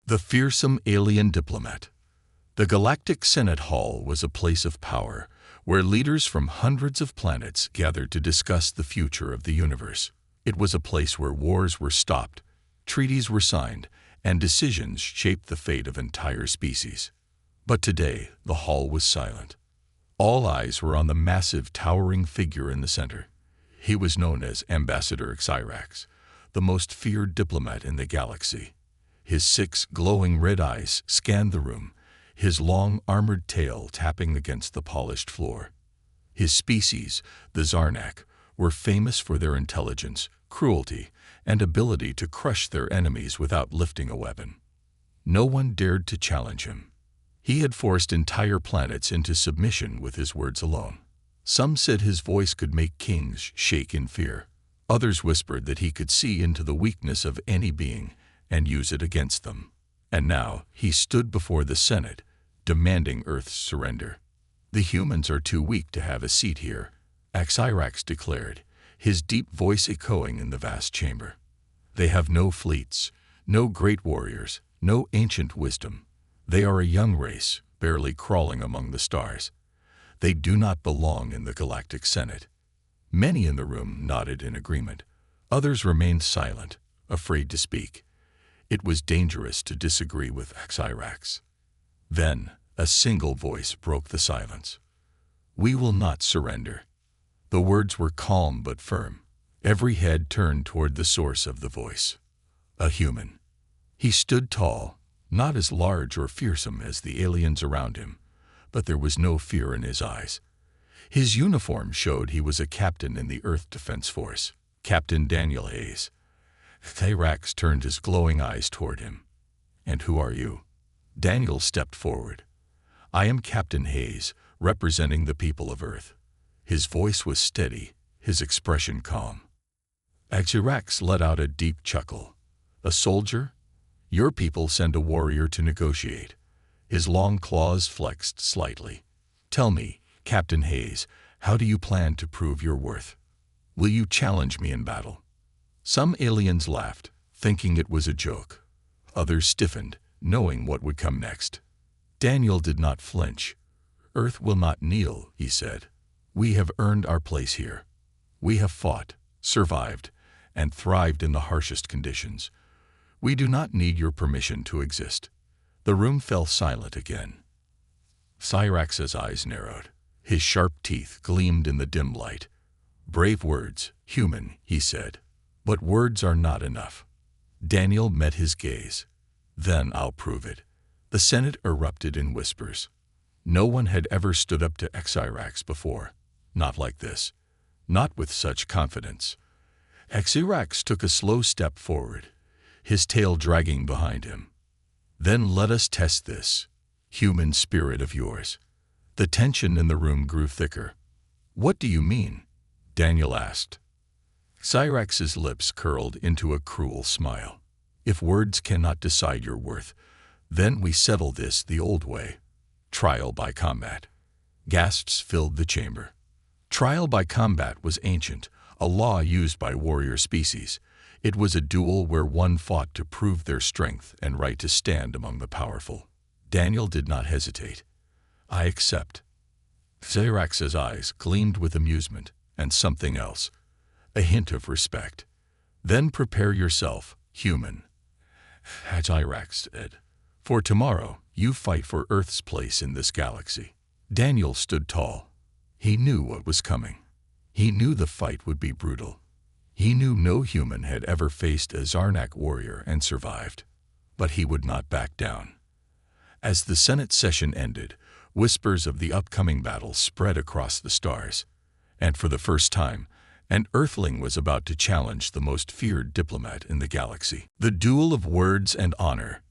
The fearsome alien diplomat. The Galactic Senate Hall was a place of power, where leaders from hundreds of planets gathered to discuss the future of the universe. It was a place where wars were stopped, treaties were signed, and decisions shaped the fate of entire species. But today, the hall was silent. All eyes were on the massive, towering figure in the center. He was known as Ambassador Xyrax, the most feared diplomat in the galaxy. His 6 glowing red eyes scanned the room, his long armored tail tapping against the polished floor. His species, the Zarnak, were famous for their intelligence, cruelty, and ability to crush their enemies without lifting a weapon. No one dared to challenge him. He had forced entire planets into submission with his words alone. Some said his voice could make kings shake in fear. Others whispered that he could see into the weakness of any being and use it against them. And now he stood before the Senate, demanding Earth's surrender. "The humans are too weak to have a seat here," Xyrax declared, his deep voice echoing in the vast chamber. "They have no fleets, no great warriors, no ancient wisdom. They are a young race, barely crawling among the stars. They do not belong in the Galactic Senate." Many in the room nodded in agreement. Others remained silent, afraid to speak. It was dangerous to disagree with Xyrax. Then, a single voice broke the silence. "We will not surrender." The words were calm but firm. Every head turned toward the source of the voice. A human. He stood tall, not as large or fearsome as the aliens around him, but there was no fear in his eyes. His uniform showed he was a captain in the Earth Defense Force, Captain Daniel Hayes. Xyrax turned his glowing eyes toward him. "And who are you?" Daniel stepped forward. "I am Captain Hayes, representing the people of Earth." His voice was steady, his expression calm. Xyrax let out a deep chuckle. "A soldier? Your people send a warrior to negotiate." His long claws flexed slightly. "Tell me, Captain Hayes, how do you plan to prove your worth? Will you challenge me in battle?" Some aliens laughed, thinking it was a joke. Others stiffened, knowing what would come next. Daniel did not flinch. "Earth will not kneel," he said. "We have earned our place here. We have fought, survived, and thrived in the harshest conditions. We do not need your permission to exist." The room fell silent again. Xyrax's eyes narrowed. His sharp teeth gleamed in the dim light. "Brave words, human," he said. "But words are not enough." Daniel met his gaze. "Then I'll prove it." The Senate erupted in whispers. No one had ever stood up to Xyrax before. Not like this. Not with such confidence. Xyrax took a slow step forward, his tail dragging behind him. "Then let us test this human spirit of yours." The tension in the room grew thicker. "What do you mean?" Daniel asked. Xyrax's lips curled into a cruel smile. "If words cannot decide your worth, then we settle this the old way. Trial by combat." Gasps filled the chamber. Trial by combat was ancient, a law used by warrior species. It was a duel where one fought to prove their strength and right to stand among the powerful. Daniel did not hesitate. "I accept." Xyrax's eyes gleamed with amusement and something else, a hint of respect. "Then prepare yourself, human," Xyrax said. "For tomorrow, you fight for Earth's place in this galaxy." Daniel stood tall. He knew what was coming. He knew the fight would be brutal. He knew no human had ever faced a Zarnak warrior and survived. But he would not back down. As the Senate session ended, whispers of the upcoming battle spread across the stars. And for the first time, an Earthling was about to challenge the most feared diplomat in the galaxy. The duel of words and honor.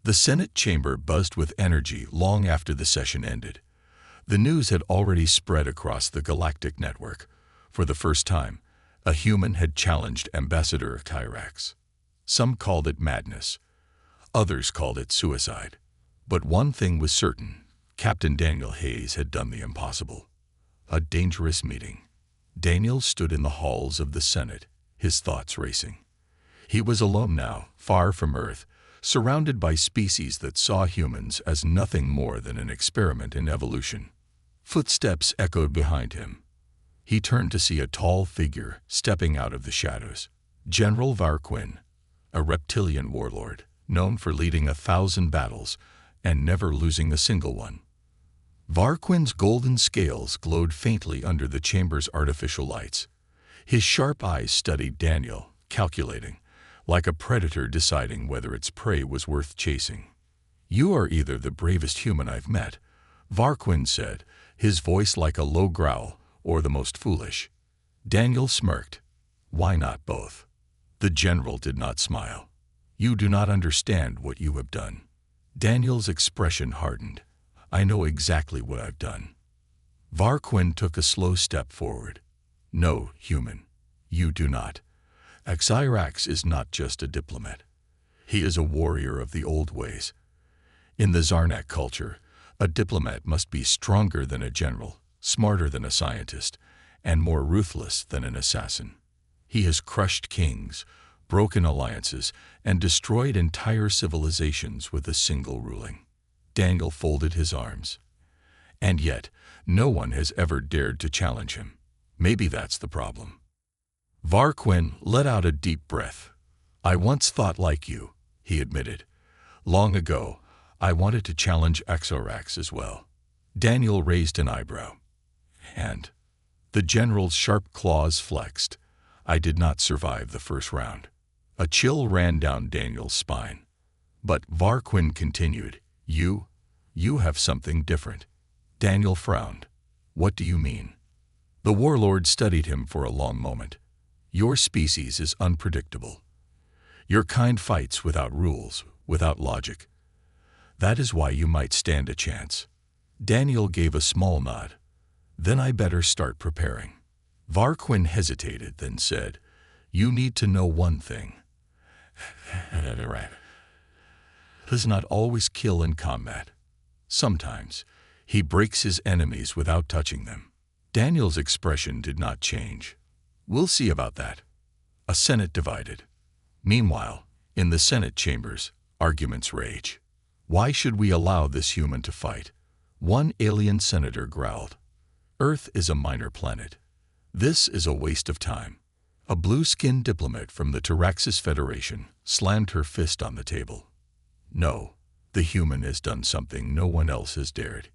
The Senate chamber buzzed with energy long after the session ended. The news had already spread across the galactic network. For the first time, a human had challenged Ambassador Xyrax. Some called it madness. Others called it suicide. But one thing was certain. Captain Daniel Hayes had done the impossible. A dangerous meeting. Daniel stood in the halls of the Senate, his thoughts racing. He was alone now, far from Earth, surrounded by species that saw humans as nothing more than an experiment in evolution. Footsteps echoed behind him. He turned to see a tall figure stepping out of the shadows. General Varquin, a reptilian warlord, known for leading 1,000 battles and never losing a single one. Varquin's golden scales glowed faintly under the chamber's artificial lights. His sharp eyes studied Daniel, calculating, like a predator deciding whether its prey was worth chasing. "You are either the bravest human I've met," Varquin said, his voice like a low growl, "or the most foolish." Daniel smirked. "Why not both?" The general did not smile. "You do not understand what you have done." Daniel's expression hardened. "I know exactly what I've done." Varquin took a slow step forward. "No, human, you do not. Xyrax is not just a diplomat. He is a warrior of the old ways. In the Zarnak culture, a diplomat must be stronger than a general, smarter than a scientist, and more ruthless than an assassin. He has crushed kings, broken alliances, and destroyed entire civilizations with a single ruling." Daniel folded his arms. "And yet, no one has ever dared to challenge him. Maybe that's the problem." Varquin let out a deep breath. "I once thought like you," he admitted. "Long ago, I wanted to challenge Xyrax as well." Daniel raised an eyebrow. "And?" The general's sharp claws flexed. "I did not survive the first round." A chill ran down Daniel's spine. But Varquin continued, You have something different." Daniel frowned. "What do you mean?" The warlord studied him for a long moment. "Your species is unpredictable. Your kind fights without rules, without logic. That is why you might stand a chance." Daniel gave a small nod. "Then I better start preparing." Varquin hesitated, then said, "You need to know one thing. Does not always kill in combat. Sometimes he breaks his enemies without touching them." Daniel's expression did not change. "We'll see about that." A Senate divided. Meanwhile, in the Senate chambers, arguments rage. "Why should we allow this human to fight?" One alien senator growled. "Earth is a minor planet. This is a waste of time." A blue-skinned diplomat from the Taraxis Federation slammed her fist on the table. "No, the human has done something no one else has dared.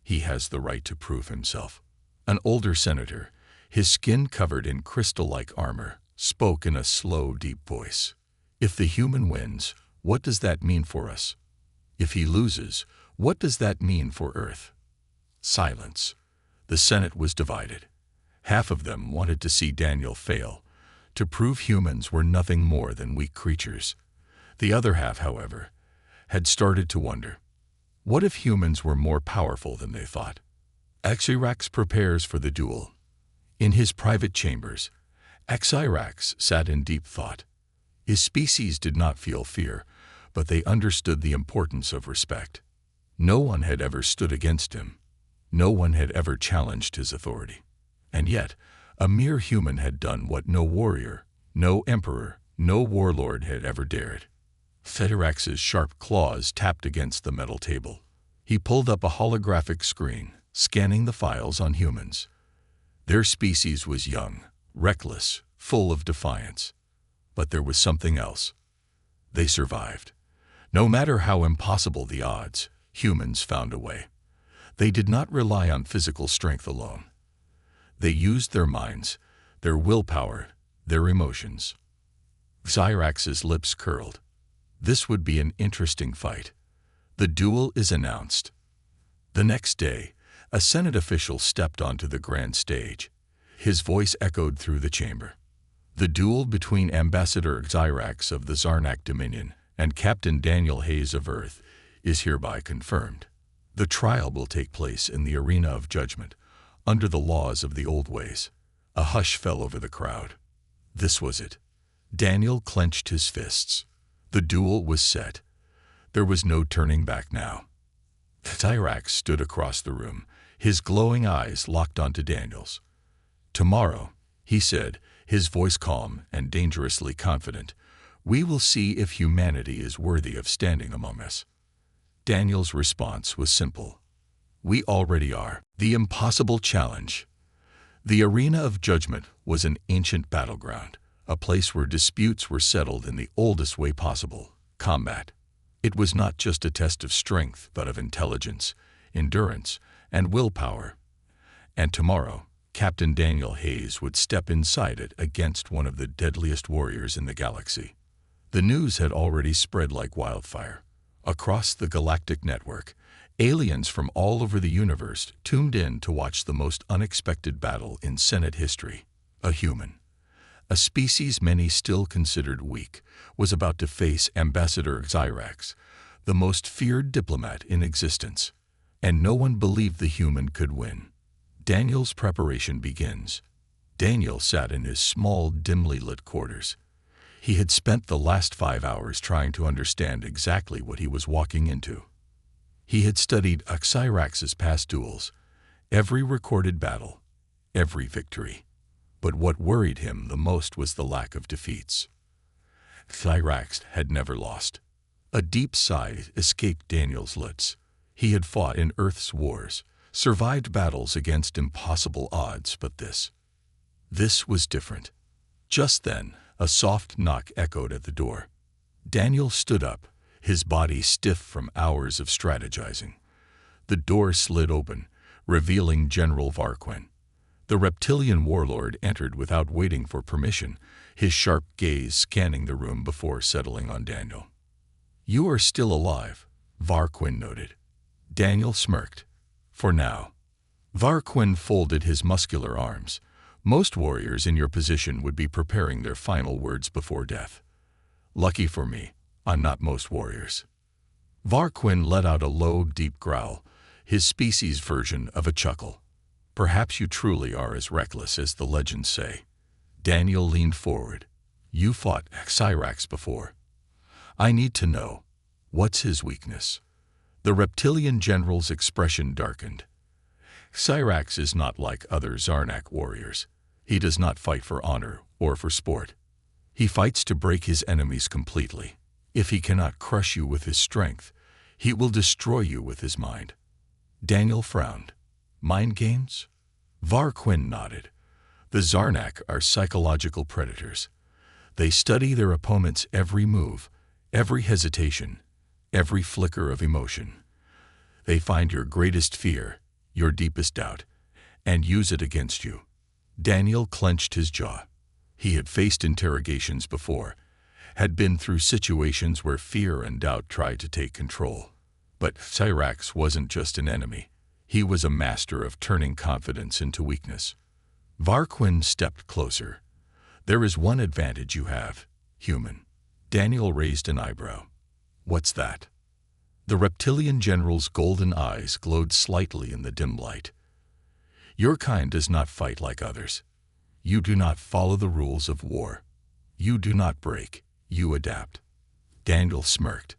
He has the right to prove himself." An older senator, his skin covered in crystal-like armor, spoke in a slow, deep voice. "If the human wins, what does that mean for us? If he loses, what does that mean for Earth?" Silence. The Senate was divided. Half of them wanted to see Daniel fail, to prove humans were nothing more than weak creatures. The other half, however, had started to wonder, what if humans were more powerful than they thought? Xyrax prepares for the duel. In his private chambers, Xyrax sat in deep thought. His species did not feel fear, but they understood the importance of respect. No one had ever stood against him. No one had ever challenged his authority. And yet, a mere human had done what no warrior, no emperor, no warlord had ever dared. Xyrax's sharp claws tapped against the metal table. He pulled up a holographic screen, scanning the files on humans. Their species was young, reckless, full of defiance. But there was something else. They survived. No matter how impossible the odds, humans found a way. They did not rely on physical strength alone. They used their minds, their willpower, their emotions. Xyrax's lips curled. This would be an interesting fight. The duel is announced. The next day, a Senate official stepped onto the grand stage. His voice echoed through the chamber. The duel between Ambassador Xyrax of the Zarnak Dominion and Captain Daniel Hayes of Earth is hereby confirmed. The trial will take place in the arena of judgment, under the laws of the old ways. A hush fell over the crowd. This was it. Daniel clenched his fists. The duel was set. There was no turning back now. Xyrax stood across the room, his glowing eyes locked onto Daniel's. "Tomorrow," he said, his voice calm and dangerously confident, We will see if humanity is worthy of standing among us. Daniel's response was simple. We already are. The impossible challenge. The arena of judgment was an ancient battleground, a place where disputes were settled in the oldest way possible, combat. It was not just a test of strength, but of intelligence, endurance, and willpower. And tomorrow, Captain Daniel Hayes would step inside it against one of the deadliest warriors in the galaxy. The news had already spread like wildfire. Across the galactic network, aliens from all over the universe tuned in to watch the most unexpected battle in Senate history. A human, a species many still considered weak, was about to face Ambassador Xyrax, the most feared diplomat in existence. And no one believed the human could win. Daniel's preparation begins. Daniel sat in his small, dimly lit quarters. He had spent the last 5 hours trying to understand exactly what he was walking into. He had studied Xyrax's past duels, every recorded battle, every victory. But what worried him the most was the lack of defeats. Xyrax had never lost. A deep sigh escaped Daniel's lips. He had fought in Earth's wars, survived battles against impossible odds, but this was different. Just then, a soft knock echoed at the door. Daniel stood up, his body stiff from hours of strategizing. The door slid open, revealing General Varquin. The reptilian warlord entered without waiting for permission, his sharp gaze scanning the room before settling on Daniel. "You are still alive," Varquin noted. Daniel smirked. "For now." Varquin folded his muscular arms. "Most warriors in your position would be preparing their final words before death. Lucky for me, I'm not most warriors." Varquin let out a low, deep growl, his species' version of a chuckle. "Perhaps you truly are as reckless as the legends say." Daniel leaned forward. "You fought Xyrax before. I need to know, what's his weakness?" The reptilian general's expression darkened. "Xyrax is not like other Zarnak warriors. He does not fight for honor or for sport. He fights to break his enemies completely. If he cannot crush you with his strength, he will destroy you with his mind." Daniel frowned. "Mind games?" Varquin nodded. "The Zarnak are psychological predators. They study their opponent's every move, every hesitation, every flicker of emotion. They find your greatest fear, your deepest doubt, and use it against you." Daniel clenched his jaw. He had faced interrogations before, had been through situations where fear and doubt tried to take control. But Xyrax wasn't just an enemy. He was a master of turning confidence into weakness. Varquin stepped closer. "There is one advantage you have, human." Daniel raised an eyebrow. "What's that?" The reptilian general's golden eyes glowed slightly in the dim light. "Your kind does not fight like others. You do not follow the rules of war. You do not break, you adapt." Daniel smirked.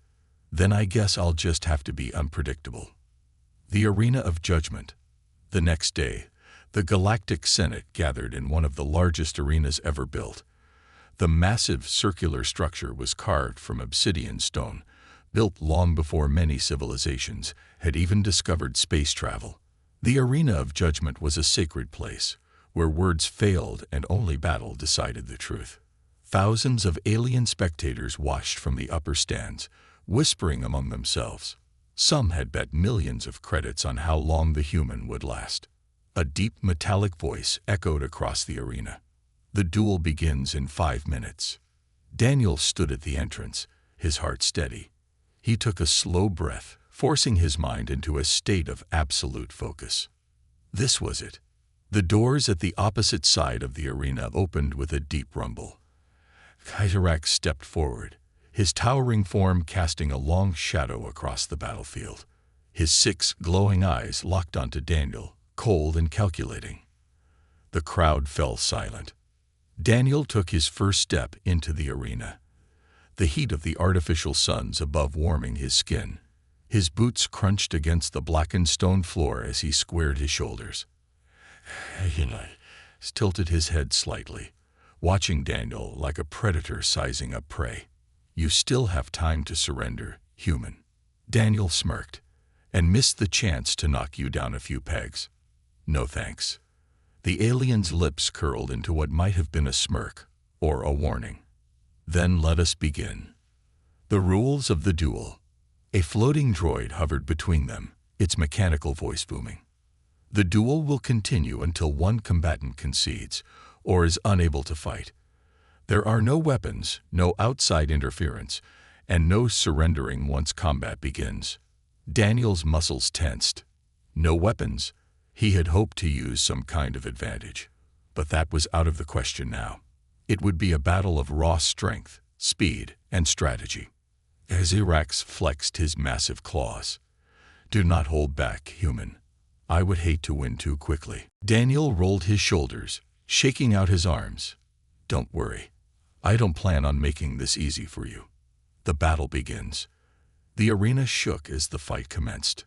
"Then I guess I'll just have to be unpredictable." The arena of judgment. The next day, the Galactic Senate gathered in one of the largest arenas ever built. The massive circular structure was carved from obsidian stone, built long before many civilizations had even discovered space travel. The arena of judgment was a sacred place, where words failed and only battle decided the truth. Thousands of alien spectators watched from the upper stands, whispering among themselves. Some had bet millions of credits on how long the human would last. A deep metallic voice echoed across the arena. "The duel begins in 5 minutes." Daniel stood at the entrance, his heart steady. He took a slow breath, forcing his mind into a state of absolute focus. This was it. The doors at the opposite side of the arena opened with a deep rumble. Xyrax stepped forward, his towering form casting a long shadow across the battlefield. His 6 glowing eyes locked onto Daniel, cold and calculating. The crowd fell silent. Daniel took his first step into the arena, the heat of the artificial suns above warming his skin. His boots crunched against the blackened stone floor as he squared his shoulders. He tilted his head slightly, watching Daniel like a predator sizing up prey. You still have time to surrender, human. Daniel smirked and missed the chance to knock you down a few pegs. No thanks. The alien's lips curled into what might have been a smirk or a warning. Then let us begin. The rules of the duel. A floating droid hovered between them, its mechanical voice booming. The duel will continue until one combatant concedes or is unable to fight. There are no weapons, no outside interference, and no surrendering once combat begins. Daniel's muscles tensed. No weapons. He had hoped to use some kind of advantage, but that was out of the question now. It would be a battle of raw strength, speed, and strategy. As Irax flexed his massive claws. Do not hold back, human. I would hate to win too quickly. Daniel rolled his shoulders, shaking out his arms. Don't worry. I don't plan on making this easy for you. The battle begins. The arena shook as the fight commenced.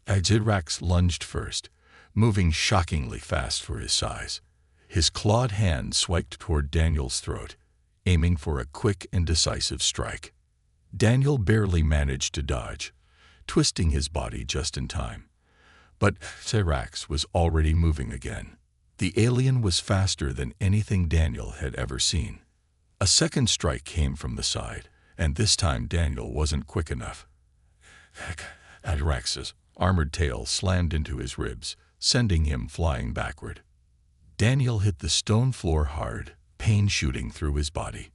Irax lunged first, moving shockingly fast for his size. His clawed hand swiped toward Daniel's throat, aiming for a quick and decisive strike. Daniel barely managed to dodge, twisting his body just in time. But Irax was already moving again. The alien was faster than anything Daniel had ever seen. A second strike came from the side, and this time Daniel wasn't quick enough. Irax's armored tail slammed into his ribs, sending him flying backward. Daniel hit the stone floor hard, pain shooting through his body.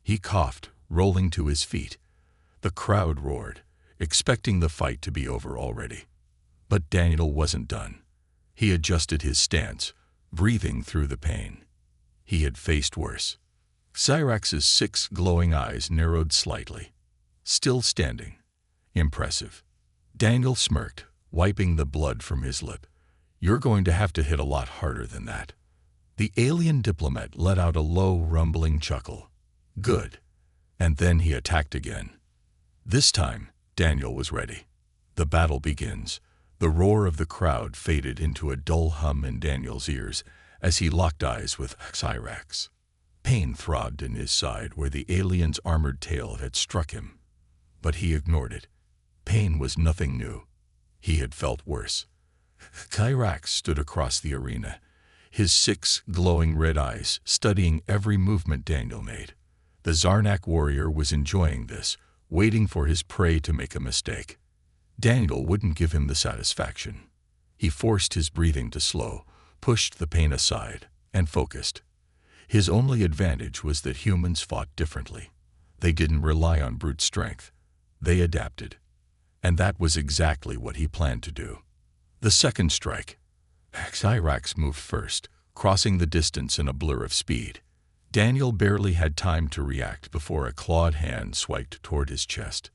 He coughed, rolling to his feet. The crowd roared, expecting the fight to be over already. But Daniel wasn't done. He adjusted his stance, breathing through the pain. He had faced worse. Irax's 6 glowing eyes narrowed slightly. Still standing. Impressive. Daniel smirked, wiping the blood from his lip. You're going to have to hit a lot harder than that. The alien diplomat let out a low, rumbling chuckle. Good. And then he attacked again. This time, Daniel was ready. The battle begins. The roar of the crowd faded into a dull hum in Daniel's ears as he locked eyes with Irax. Pain throbbed in his side where the alien's armored tail had struck him. But he ignored it. Pain was nothing new. He had felt worse. Irax stood across the arena, his 6 glowing red eyes studying every movement Daniel made. The Zarnak warrior was enjoying this, waiting for his prey to make a mistake. Daniel wouldn't give him the satisfaction. He forced his breathing to slow, pushed the pain aside, and focused. His only advantage was that humans fought differently. They didn't rely on brute strength. They adapted. And that was exactly what he planned to do. The second strike. Irax moved first, crossing the distance in a blur of speed. Daniel barely had time to react before a clawed hand swiped toward his chest.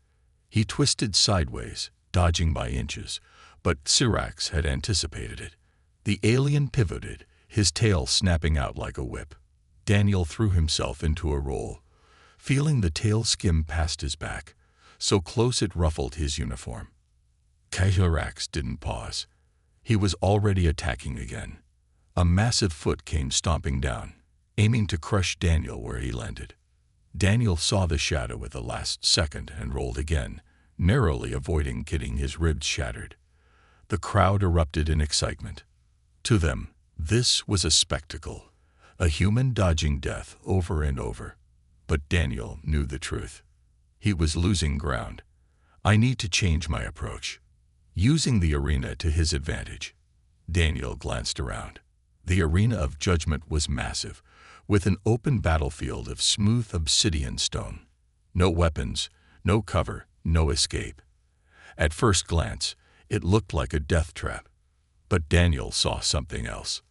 He twisted sideways, dodging by inches, but Irax had anticipated it. The alien pivoted, his tail snapping out like a whip. Daniel threw himself into a roll, feeling the tail skim past his back, so close it ruffled his uniform. Irax didn't pause. He was already attacking again. A massive foot came stomping down, aiming to crush Daniel where he landed. Daniel saw the shadow at the last second and rolled again, narrowly avoiding getting his ribs shattered. The crowd erupted in excitement. To them, this was a spectacle, a human dodging death over and over. But Daniel knew the truth. He was losing ground. I need to change my approach. Using the arena to his advantage, Daniel glanced around. The arena of judgment was massive, with an open battlefield of smooth obsidian stone. No weapons, no cover, no escape. At first glance, it looked like a death trap. But Daniel saw something else.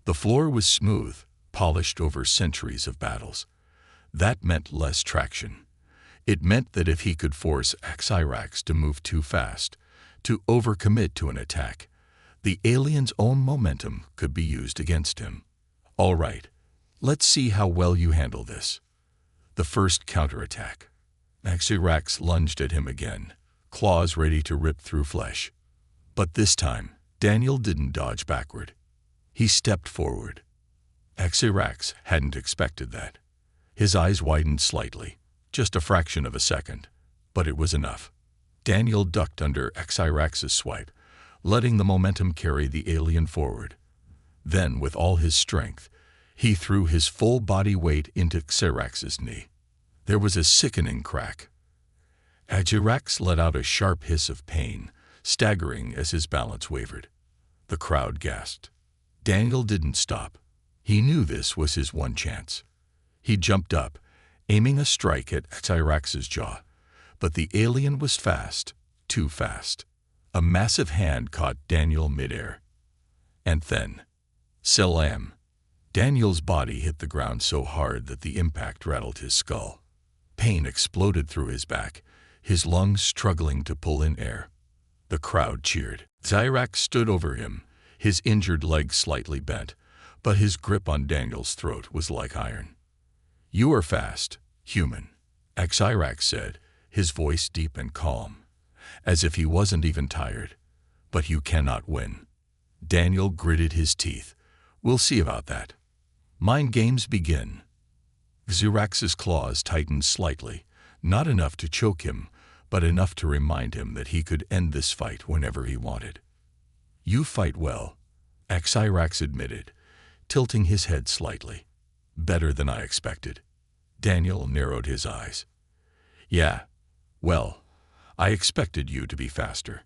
The floor was smooth, polished over centuries of battles. That meant less traction. It meant that if he could force Irax to move too fast, to overcommit to an attack, the alien's own momentum could be used against him. All right, let's see how well you handle this. The first counterattack. Irax lunged at him again, claws ready to rip through flesh. But this time, Daniel didn't dodge backward. He stepped forward. Irax hadn't expected that. His eyes widened slightly, Just a fraction of a second, but it was enough. Daniel ducked under Xyrax's swipe, letting the momentum carry the alien forward. Then, with all his strength, he threw his full body weight into Xyrax's knee. There was a sickening crack. Xyrax let out a sharp hiss of pain, staggering as his balance wavered. The crowd gasped. Daniel didn't stop. He knew this was his one chance. He jumped up, aiming a strike at Xyrax's jaw. But the alien was fast, too fast. A massive hand caught Daniel midair. And then, salam! Daniel's body hit the ground so hard that the impact rattled his skull. Pain exploded through his back, his lungs struggling to pull in air. The crowd cheered. Xyrax stood over him, his injured leg slightly bent, but his grip on Daniel's throat was like iron. "You are fast, human," Xyrax said, his voice deep and calm, as if he wasn't even tired. "But you cannot win." Daniel gritted his teeth. "We'll see about that." Mind games begin. Xyrax's claws tightened slightly, not enough to choke him, but enough to remind him that he could end this fight whenever he wanted. "You fight well," Xyrax admitted, tilting his head slightly. "Better than I expected." Daniel narrowed his eyes. "Yeah, well, I expected you to be faster."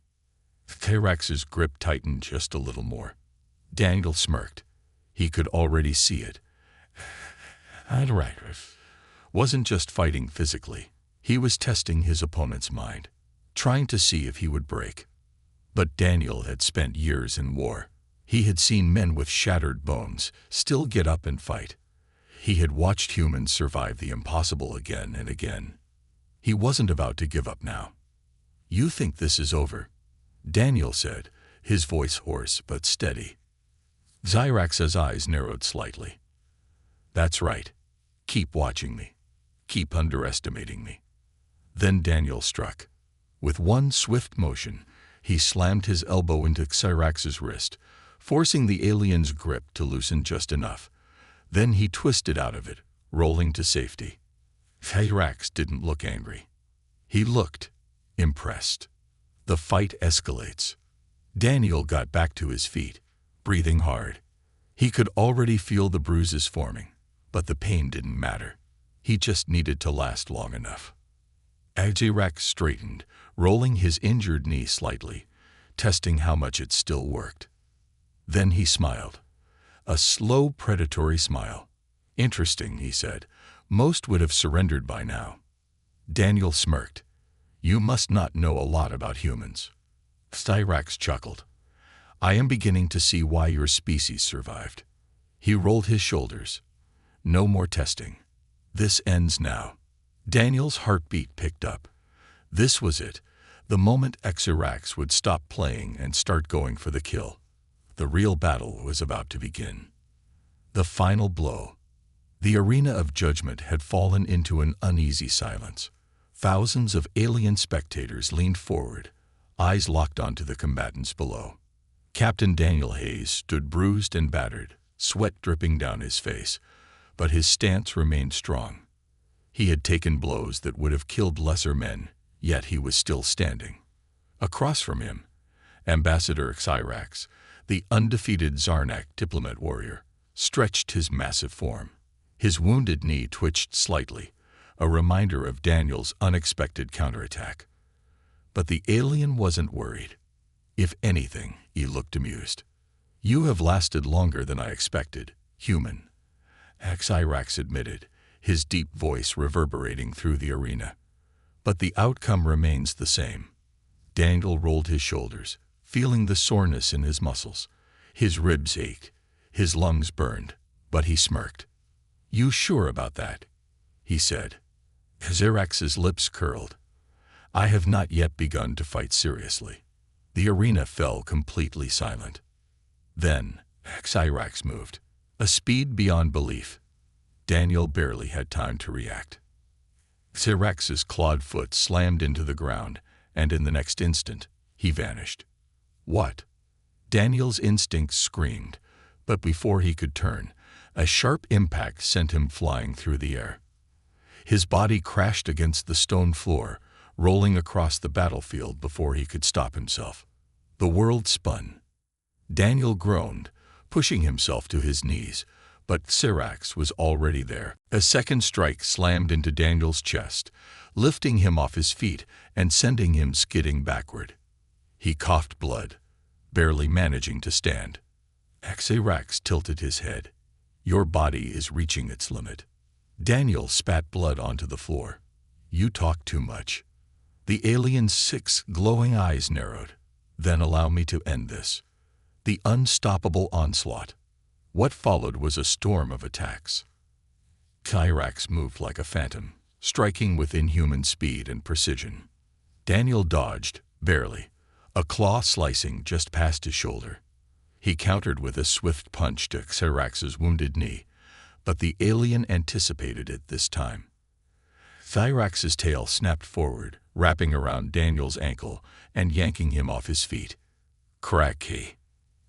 Xyrax's grip tightened just a little more. Daniel smirked. He could already see it. Xyrax wasn't just fighting physically. He was testing his opponent's mind, trying to see if he would break. But Daniel had spent years in war. He had seen men with shattered bones still get up and fight. He had watched humans survive the impossible again and again. He wasn't about to give up now. "You think this is over?" Daniel said, his voice hoarse but steady. Xyrax's eyes narrowed slightly. "That's right. Keep watching me. Keep underestimating me." Then Daniel struck. With one swift motion, he slammed his elbow into Xyrax's wrist, forcing the alien's grip to loosen just enough. Then he twisted out of it, rolling to safety. Xyrax didn't look angry. He looked impressed. The fight escalates. Daniel got back to his feet, breathing hard. He could already feel the bruises forming, but the pain didn't matter. He just needed to last long enough. Xyrax straightened, rolling his injured knee slightly, testing how much it still worked. Then he smiled. A slow, predatory smile. "Interesting," he said. "Most would have surrendered by now." Daniel smirked. "You must not know a lot about humans." Xyrax chuckled. "I am beginning to see why your species survived." He rolled his shoulders. "No more testing. This ends now." Daniel's heartbeat picked up. This was it, the moment Xyrax would stop playing and start going for the kill. The real battle was about to begin. The final blow. The arena of judgment had fallen into an uneasy silence. Thousands of alien spectators leaned forward, eyes locked onto the combatants below. Captain Daniel Hayes stood bruised and battered, sweat dripping down his face, but his stance remained strong. He had taken blows that would have killed lesser men, yet he was still standing. Across from him, Ambassador Xyrax, the undefeated Zarnak Diplomat warrior, stretched his massive form. His wounded knee twitched slightly, a reminder of Daniel's unexpected counterattack. But the alien wasn't worried. If anything, he looked amused. "You have lasted longer than I expected, human," Xyrax admitted, his deep voice reverberating through the arena. "But the outcome remains the same." Daniel rolled his shoulders, feeling the soreness in his muscles. His ribs ached, his lungs burned, but he smirked. "You sure about that?" he said. Xyrax's lips curled. "I have not yet begun to fight seriously." The arena fell completely silent. Then Xyrax moved, a speed beyond belief. Daniel barely had time to react. Xyrax's clawed foot slammed into the ground, and in the next instant, he vanished. "What?" Daniel's instincts screamed, but before he could turn, a sharp impact sent him flying through the air. His body crashed against the stone floor, rolling across the battlefield before he could stop himself. The world spun. Daniel groaned, pushing himself to his knees, but Syrax was already there. A second strike slammed into Daniel's chest, lifting him off his feet and sending him skidding backward. He coughed blood, barely managing to stand. Syrax tilted his head. "Your body is reaching its limit." Daniel spat blood onto the floor. "You talk too much." The alien's 6 glowing eyes narrowed. "Then allow me to end this." The unstoppable onslaught. What followed was a storm of attacks. Syrax moved like a phantom, striking with inhuman speed and precision. Daniel dodged, barely, a claw slicing just past his shoulder. He countered with a swift punch to Syrax's wounded knee, but the alien anticipated it this time. Syrax's tail snapped forward, wrapping around Daniel's ankle and yanking him off his feet. Cracky!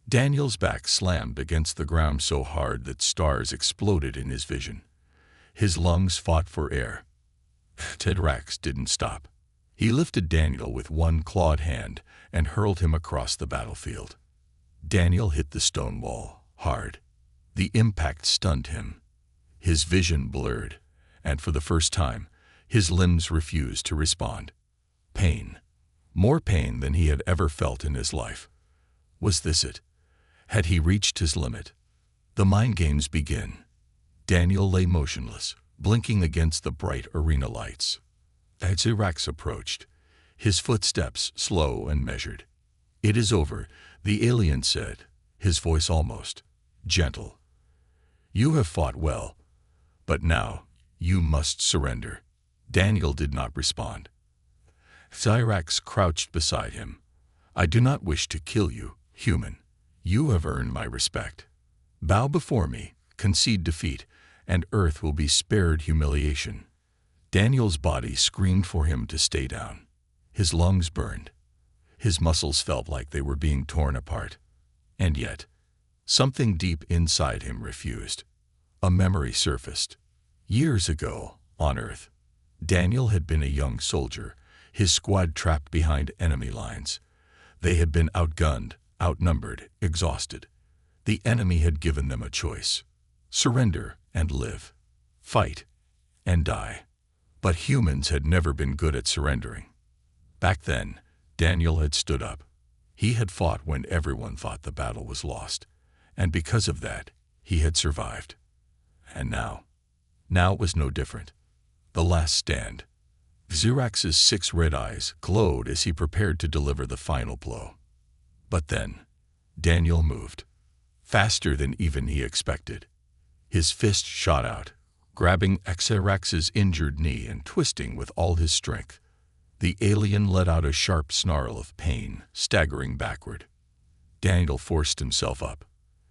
Daniel's back slammed against the ground so hard that stars exploded in his vision. His lungs fought for air. Syrax didn't stop. He lifted Daniel with one clawed hand and hurled him across the battlefield. Daniel hit the stone wall, hard. The impact stunned him. His vision blurred, and for the first time, his limbs refused to respond. Pain. More pain than he had ever felt in his life. Was this it? Had he reached his limit? The mind games begin. Daniel lay motionless, blinking against the bright arena lights. As Syrax approached, his footsteps slow and measured. "It is over," the alien said, his voice almost gentle. "You have fought well, but now you must surrender." Daniel did not respond. Syrax crouched beside him. "I do not wish to kill you, human. You have earned my respect. Bow before me, concede defeat, and Earth will be spared humiliation." Daniel's body screamed for him to stay down. His lungs burned. His muscles felt like they were being torn apart. And yet, something deep inside him refused. A memory surfaced. Years ago, on Earth, Daniel had been a young soldier, his squad trapped behind enemy lines. They had been outgunned, outnumbered, exhausted. The enemy had given them a choice: surrender and live, fight and die. But humans had never been good at surrendering. Back then, Daniel had stood up. He had fought when everyone thought the battle was lost, and because of that, he had survived. And now it was no different. The last stand. Syrax's 6 red eyes glowed as he prepared to deliver the final blow. But then, Daniel moved, faster than even he expected. His fist shot out, grabbing Syrax's injured knee and twisting with all his strength. The alien let out a sharp snarl of pain, staggering backward. Daniel forced himself up.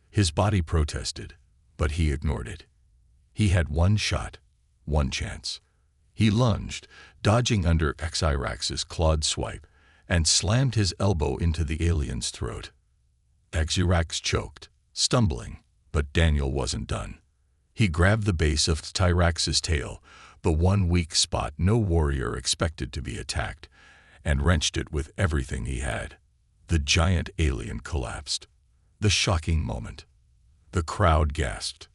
His body protested, but he ignored it. He had one shot, one chance. He lunged, dodging under Syrax's clawed swipe, and slammed his elbow into the alien's throat. Syrax choked, stumbling, but Daniel wasn't done. He grabbed the base of Syrax's tail, the one weak spot no warrior expected to be attacked, and wrenched it with everything he had. The giant alien collapsed. The shocking moment. The crowd gasped.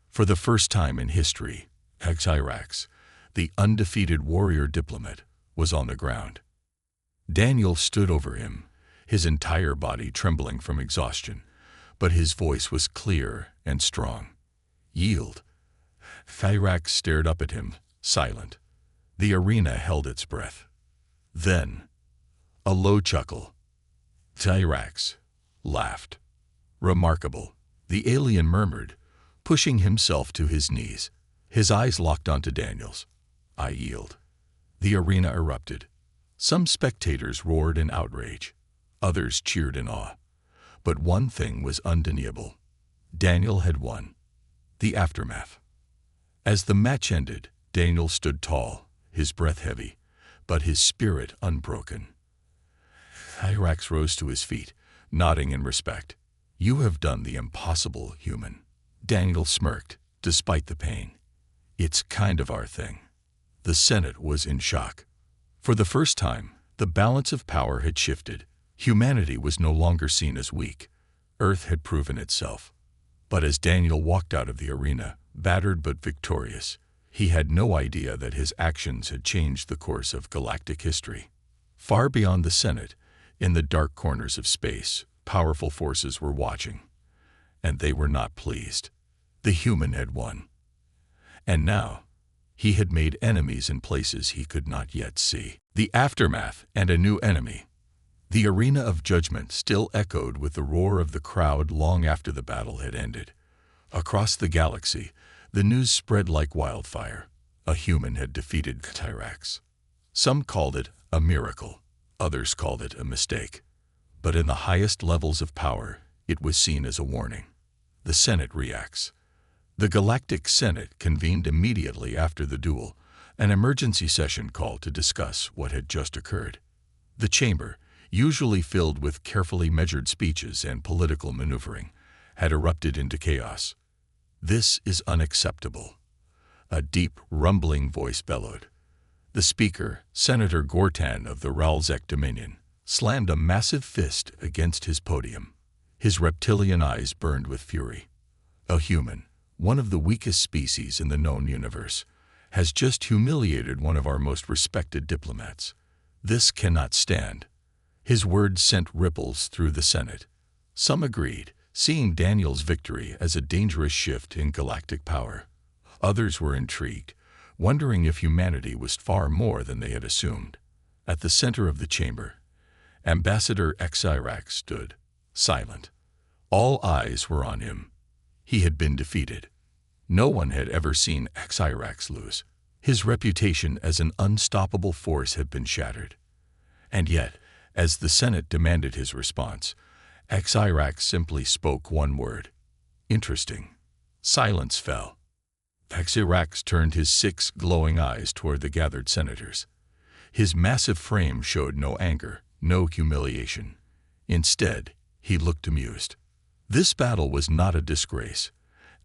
For the first time in history, Syrax, the undefeated warrior diplomat, was on the ground. Daniel stood over him, his entire body trembling from exhaustion, but his voice was clear and strong. "Yield." Syrax stared up at him, silent. The arena held its breath. Then, a low chuckle. Syrax laughed. "Remarkable," the alien murmured, pushing himself to his knees. His eyes locked onto Daniel's. "I yield." The arena erupted. Some spectators roared in outrage. Others cheered in awe. But one thing was undeniable. Daniel had won. The aftermath. As the match ended, Daniel stood tall, his breath heavy, but his spirit unbroken. Syrax rose to his feet, nodding in respect. "You have done the impossible, human." Daniel smirked, despite the pain. "It's kind of our thing." The Senate was in shock. For the first time, the balance of power had shifted. Humanity was no longer seen as weak. Earth had proven itself. But as Daniel walked out of the arena, battered but victorious, he had no idea that his actions had changed the course of galactic history. Far beyond the Senate, in the dark corners of space, powerful forces were watching. And they were not pleased. The human had won. And now, he had made enemies in places he could not yet see. The aftermath and a new enemy. The arena of judgment still echoed with the roar of the crowd long after the battle had ended. Across the galaxy, the news spread like wildfire. A human had defeated Tyrax. Some called it a miracle. Others called it a mistake. But in the highest levels of power, it was seen as a warning. The Senate reacts. The Galactic Senate convened immediately after the duel, an emergency session called to discuss what had just occurred. The chamber, usually filled with carefully measured speeches and political maneuvering, had erupted into chaos. "This is unacceptable," a deep, rumbling voice bellowed. The speaker, Senator Gortan of the Ralzek Dominion, slammed a massive fist against his podium. His reptilian eyes burned with fury. A human, one of the weakest species in the known universe, has just humiliated one of our most respected diplomats. This cannot stand. His words sent ripples through the Senate. Some agreed, seeing Daniel's victory as a dangerous shift in galactic power. Others were intrigued, wondering if humanity was far more than they had assumed. At the center of the chamber, Ambassador Xirax stood, silent. All eyes were on him. He had been defeated. No one had ever seen Xirax lose. His reputation as an unstoppable force had been shattered. And yet, as the Senate demanded his response, Xirax simply spoke one word: interesting. Silence fell. Xirax turned his 6 glowing eyes toward the gathered senators. His massive frame showed no anger, no humiliation. Instead, he looked amused. This battle was not a disgrace,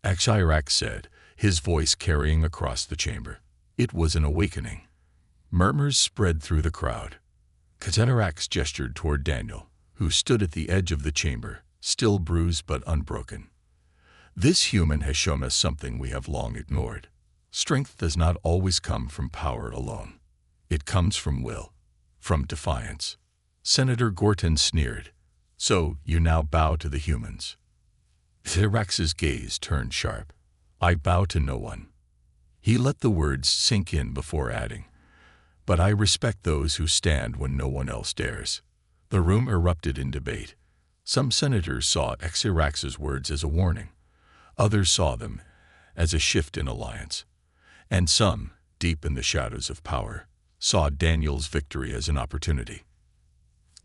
Xirax said, his voice carrying across the chamber. It was an awakening. Murmurs spread through the crowd. Xirax gestured toward Daniel, who stood at the edge of the chamber, still bruised but unbroken. "This human has shown us something we have long ignored. Strength does not always come from power alone. It comes from will, from defiance." Senator Gorton sneered. "So you now bow to the humans?" Xirax's gaze turned sharp. "I bow to no one." He let the words sink in before adding, "But I respect those who stand when no one else dares." The room erupted in debate. Some senators saw Xirax's words as a warning. Others saw them as a shift in alliance. And some, deep in the shadows of power, saw Daniel's victory as an opportunity.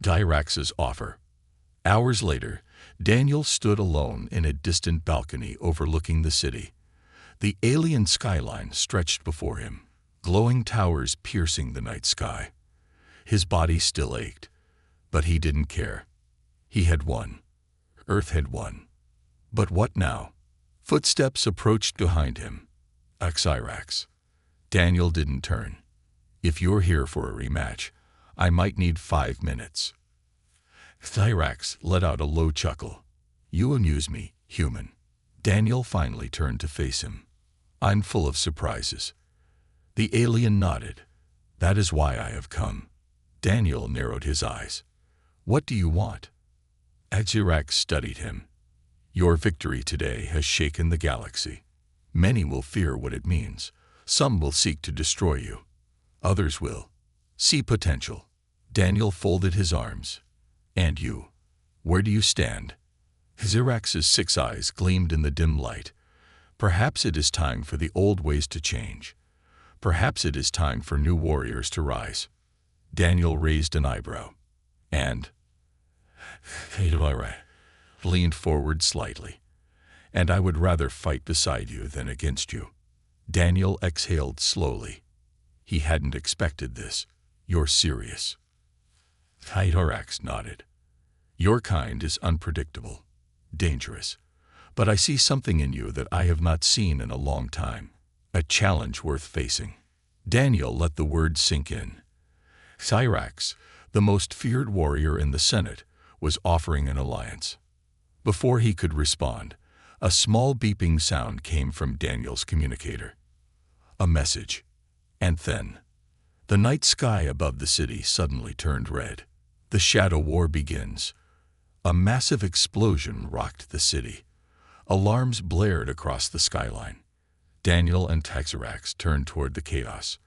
Xirax's offer. Hours later, Daniel stood alone in a distant balcony overlooking the city. The alien skyline stretched before him, glowing towers piercing the night sky. His body still ached, but he didn't care. He had won. Earth had won. But what now? Footsteps approached behind him. Xirax. Daniel didn't turn. "If you're here for a rematch, I might need 5 minutes." Xirax let out a low chuckle. "You amuse me, human." Daniel finally turned to face him. "I'm full of surprises." The alien nodded. "That is why I have come." Daniel narrowed his eyes. "What do you want?" Xirax studied him. "Your victory today has shaken the galaxy. Many will fear what it means. Some will seek to destroy you. Others will see potential." Daniel folded his arms. "And you? Where do you stand?" Xirax's 6 eyes gleamed in the dim light. "Perhaps it is time for the old ways to change. Perhaps it is time for new warriors to rise." Daniel raised an eyebrow. "And?" Xirax leaned forward slightly. "And I would rather fight beside you than against you." Daniel exhaled slowly. He hadn't expected this. "You're serious?" Xirax nodded. "Your kind is unpredictable, dangerous. But I see something in you that I have not seen in a long time. A challenge worth facing." Daniel let the words sink in. Cyrax, the most feared warrior in the Senate, was offering an alliance. Before he could respond, a small beeping sound came from Daniel's communicator. A message. And then, the night sky above the city suddenly turned red. The shadow war begins. A massive explosion rocked the city. Alarms blared across the skyline. Daniel and Cyrax turned toward the chaos.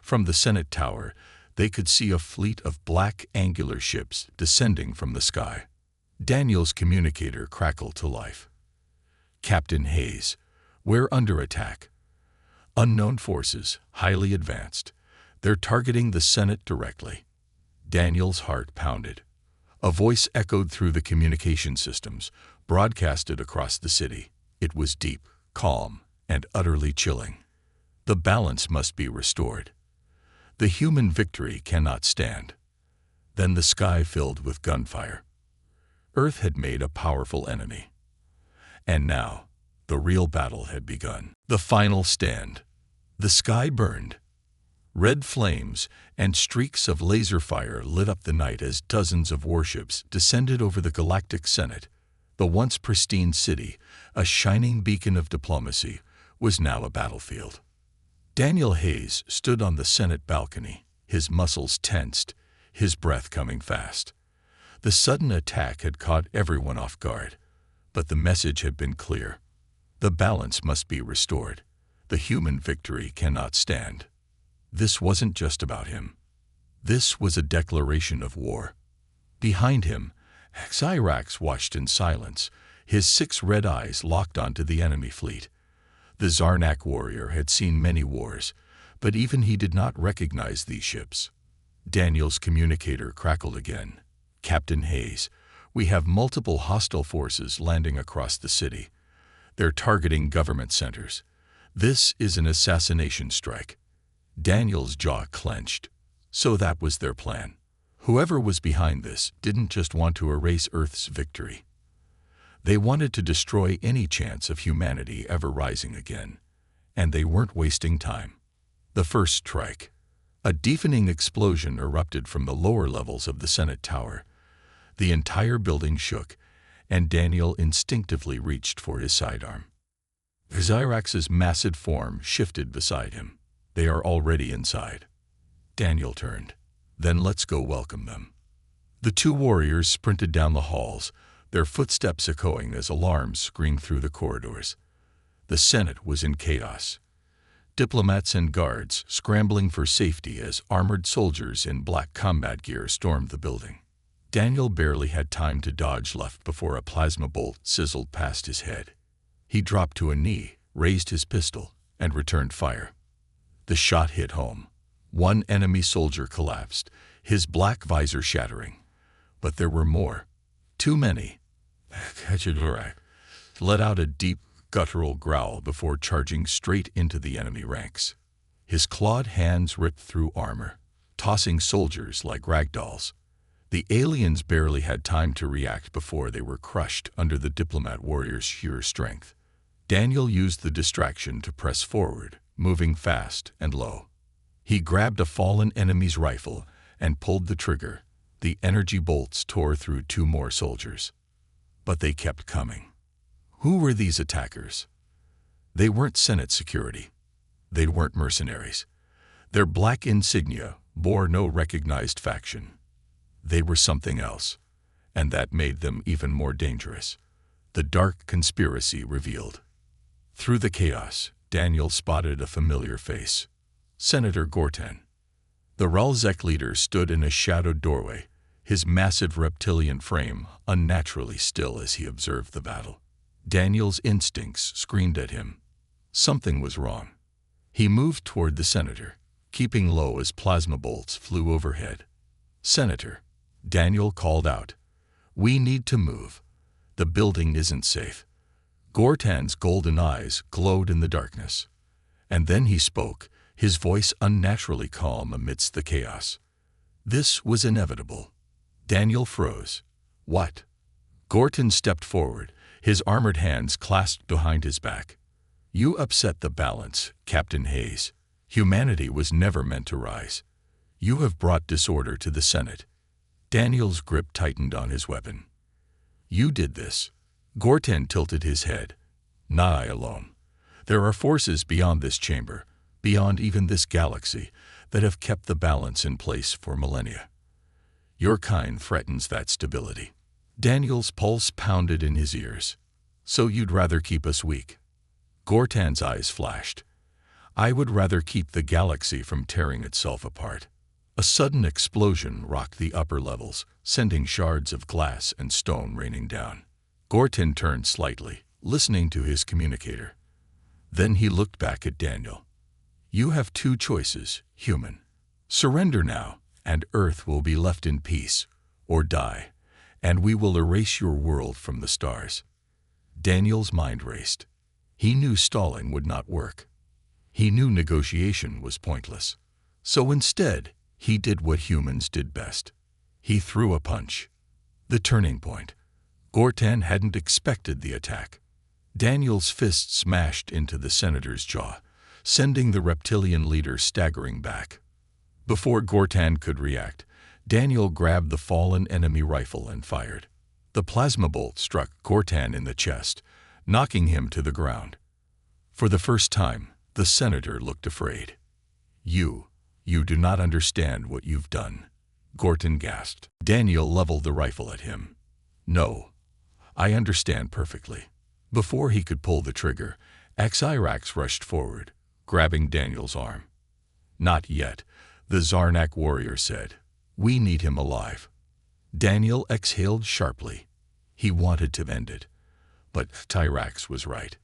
From the Senate tower, they could see a fleet of black angular ships descending from the sky. Daniel's communicator crackled to life. Captain Hayes, we're under attack. Unknown forces, highly advanced. They're targeting the Senate directly. Daniel's heart pounded. A voice echoed through the communication systems, broadcasted across the city. It was deep, calm, and utterly chilling. The balance must be restored. The human victory cannot stand. Then the sky filled with gunfire. Earth had made a powerful enemy. And now, the real battle had begun. The final stand. The sky burned. Red flames and streaks of laser fire lit up the night as dozens of warships descended over the Galactic Senate. The once pristine city, a shining beacon of diplomacy, was now a battlefield. Daniel Hayes stood on the Senate balcony, his muscles tensed, his breath coming fast. The sudden attack had caught everyone off guard, but the message had been clear. The balance must be restored. The human victory cannot stand. This wasn't just about him. This was a declaration of war. Behind him, Cyrax watched in silence, his 6 red eyes locked onto the enemy fleet. The Zarnak warrior had seen many wars, but even he did not recognize these ships. Daniel's communicator crackled again. Captain Hayes, we have multiple hostile forces landing across the city. They're targeting government centers. This is an assassination strike. Daniel's jaw clenched. So that was their plan. Whoever was behind this didn't just want to erase Earth's victory. They wanted to destroy any chance of humanity ever rising again. And they weren't wasting time. The first strike. A deafening explosion erupted from the lower levels of the Senate tower. The entire building shook, and Daniel instinctively reached for his sidearm. Cyrax's massive form shifted beside him. They are already inside. Daniel turned. Then let's go welcome them. The 2 warriors sprinted down the halls, their footsteps echoing as alarms screamed through the corridors. The Senate was in chaos. Diplomats and guards scrambling for safety as armored soldiers in black combat gear stormed the building. Daniel barely had time to dodge left before a plasma bolt sizzled past his head. He dropped to a knee, raised his pistol, and returned fire. The shot hit home. 1 enemy soldier collapsed, his black visor shattering. But there were more. Too many. HFY let out a deep, guttural growl before charging straight into the enemy ranks. His clawed hands ripped through armor, tossing soldiers like ragdolls. The aliens barely had time to react before they were crushed under the Diplomat warrior's sheer strength. Daniel used the distraction to press forward, moving fast and low. He grabbed a fallen enemy's rifle and pulled the trigger. The energy bolts tore through 2 more soldiers. But they kept coming. Who were these attackers? They weren't Senate security. They weren't mercenaries. Their black insignia bore no recognized faction. They were something else, and that made them even more dangerous. The dark conspiracy revealed. Through the chaos, Daniel spotted a familiar face. Senator Gortan. The Ralzek leader stood in a shadowed doorway, his massive reptilian frame unnaturally still as he observed the battle. Daniel's instincts screamed at him. Something was wrong. He moved toward the senator, keeping low as plasma bolts flew overhead. "Senator," Daniel called out, "we need to move. The building isn't safe." Gortan's golden eyes glowed in the darkness. And then he spoke, his voice unnaturally calm amidst the chaos. This was inevitable. Daniel froze. "What?" Gortan stepped forward, his armored hands clasped behind his back. "You upset the balance, Captain Hayes. Humanity was never meant to rise. You have brought disorder to the Senate. Daniel's grip tightened on his weapon. You did this. Gortan tilted his head. Not I alone. There are forces beyond this chamber, beyond even this galaxy, that have kept the balance in place for millennia. Your kind threatens that stability. Daniel's pulse pounded in his ears. So you'd rather keep us weak? Gortan's eyes flashed. I would rather keep the galaxy from tearing itself apart. A sudden explosion rocked the upper levels, sending shards of glass and stone raining down. Gortan turned slightly, listening to his communicator. Then he looked back at Daniel. You have two choices, human. Surrender now, and Earth will be left in peace, or die, and we will erase your world from the stars. Daniel's mind raced. He knew stalling would not work. He knew negotiation was pointless. So instead, he did what humans did best. He threw a punch. The turning point. Gortan hadn't expected the attack. Daniel's fist smashed into the senator's jaw, sending the reptilian leader staggering back. Before Gortan could react, Daniel grabbed the fallen enemy rifle and fired. The plasma bolt struck Gortan in the chest, knocking him to the ground. For the first time, the senator looked afraid. You do not understand what you've done, Gortan gasped. Daniel leveled the rifle at him. No, I understand perfectly. Before he could pull the trigger, Xyrax rushed forward, grabbing Daniel's arm. Not yet, the Zarnak warrior said. We need him alive. Daniel exhaled sharply. He wanted to end it. But Xyrax was right.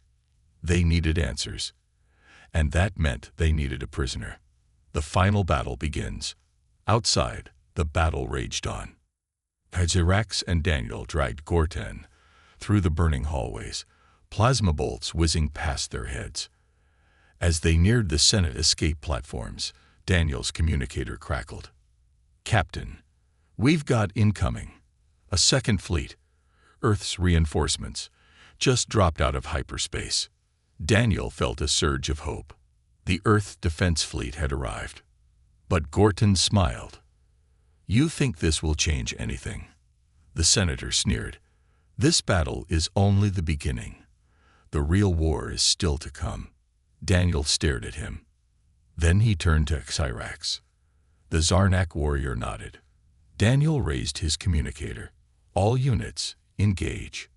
They needed answers. And that meant they needed a prisoner. The final battle begins. Outside, the battle raged on. Xyrax and Daniel dragged Gortan through the burning hallways, plasma bolts whizzing past their heads. As they neared the Senate escape platforms, Daniel's communicator crackled. Captain, we've got incoming. A second fleet. Earth's reinforcements just dropped out of hyperspace. Daniel felt a surge of hope. The Earth Defense Fleet had arrived. But Gortan smiled. You think this will change anything? The senator sneered. This battle is only the beginning. The real war is still to come. Daniel stared at him. Then he turned to Xyrax. The Zarnak warrior nodded. Daniel raised his communicator. All units, engage.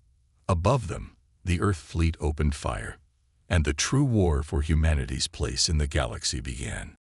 Above them, the Earth fleet opened fire, and the true war for humanity's place in the galaxy began.